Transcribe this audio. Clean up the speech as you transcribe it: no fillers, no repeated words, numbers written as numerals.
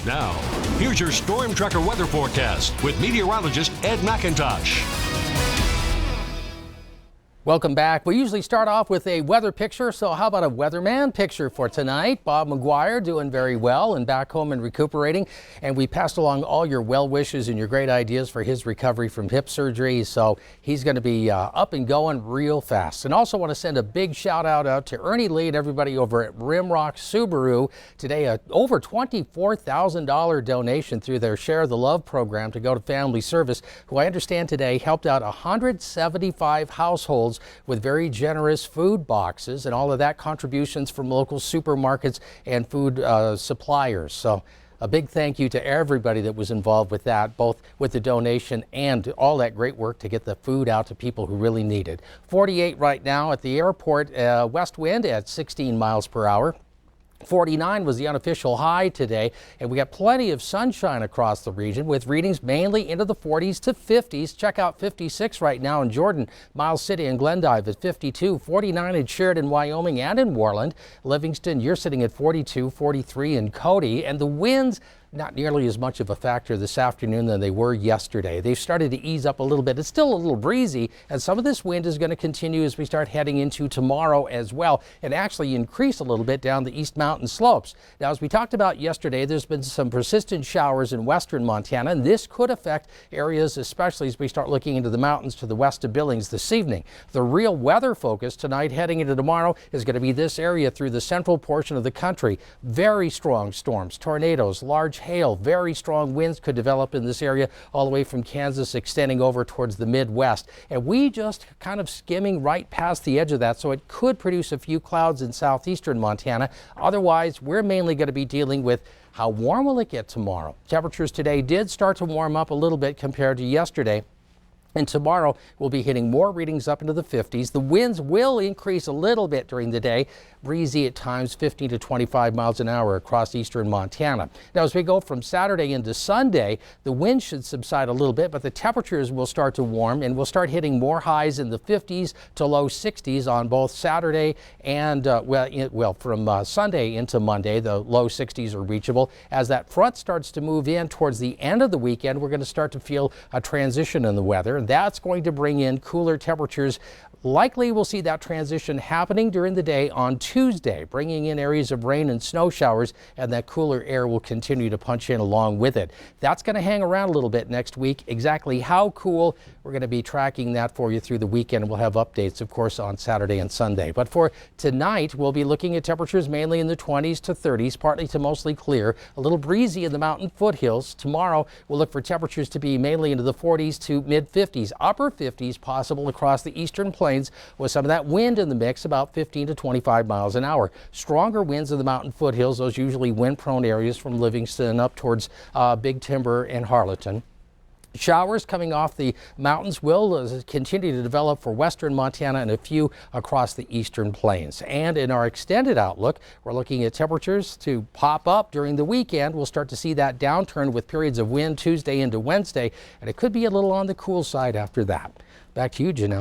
Now, here's your Storm Tracker weather forecast with meteorologist Ed McIntosh. Welcome back. We usually start off with a weather picture, so how about a weatherman picture for tonight? Bob McGuire doing very well and back home and recuperating. And we passed along all your well wishes and your great ideas for his recovery from hip surgery. So he's going to be up and going real fast. And also want to send a big shout out to Ernie Lee and everybody over at Rimrock Subaru. Today, a over $24,000 donation through their Share the Love program to go to Family Service, who I understand today helped out 175 households with very generous food boxes, and all of that contributions from local supermarkets and food suppliers. So a big thank you to everybody that was involved with that, both with the donation and all that great work to get the food out to people who really need it. 48 right now at the airport, west wind at 16 miles per hour. 49 was the unofficial high today, and we got plenty of sunshine across the region with readings mainly into the 40s to 50s. Check out 56 right now in Jordan, Miles City and Glendive at 52, 49 in Sheridan, Wyoming and in Worland. Livingston, you're sitting at 42, 43 in Cody, and the winds not nearly as much of a factor this afternoon than they were yesterday. They've started to ease up a little bit. It's still a little breezy, and some of this wind is going to continue as we start heading into tomorrow as well, and actually increase a little bit down the East Mountain slopes. Now, as we talked about yesterday, there's been some persistent showers in western Montana, and this could affect areas, especially as we start looking into the mountains to the west of Billings this evening. The real weather focus tonight heading into tomorrow is going to be this area through the central portion of the country. Very strong storms, tornadoes, large hail, very strong winds could develop in this area all the way from Kansas extending over towards the Midwest. And we just kind of skimming right past the edge of that, so it could produce a few clouds in southeastern Montana. Otherwise, we're mainly going to be dealing with how warm will it get tomorrow. Temperatures today did start to warm up a little bit compared to yesterday. And tomorrow we'll be hitting more readings up into the 50s. The winds will increase a little bit during the day, breezy at times, 15 to 25 miles an hour across eastern Montana. Now, as we go from Saturday into Sunday, the wind should subside a little bit, but the temperatures will start to warm, and we'll start hitting more highs in the 50s to low 60s on both Saturday and, from Sunday into Monday. The low 60s are reachable. As that front starts to move in towards the end of the weekend, we're going to start to feel a transition in the weather. That's going to bring in cooler temperatures. Likely we'll see that transition happening during the day on Tuesday, bringing in areas of rain and snow showers, and that cooler air will continue to punch in along with it. That's going to hang around a little bit next week. Exactly how cool, we're going to be tracking that for you through the weekend. We'll have updates, of course, on Saturday and Sunday. But for tonight, we'll be looking at temperatures mainly in the 20s to 30s, partly to mostly clear, a little breezy in the mountain foothills. Tomorrow, we'll look for temperatures to be mainly into the 40s to mid 50s, upper 50s possible across the eastern plains, with some of that wind in the mix, about 15 to 25 miles an hour. Stronger winds in the mountain foothills, those usually wind-prone areas from Livingston up towards Big Timber and Harleton. Showers coming off the mountains will continue to develop for western Montana and a few across the eastern plains. And in our extended outlook, we're looking at temperatures to pop up during the weekend. We'll start to see that downturn with periods of wind Tuesday into Wednesday, and it could be a little on the cool side after that. Back to you, Janelle.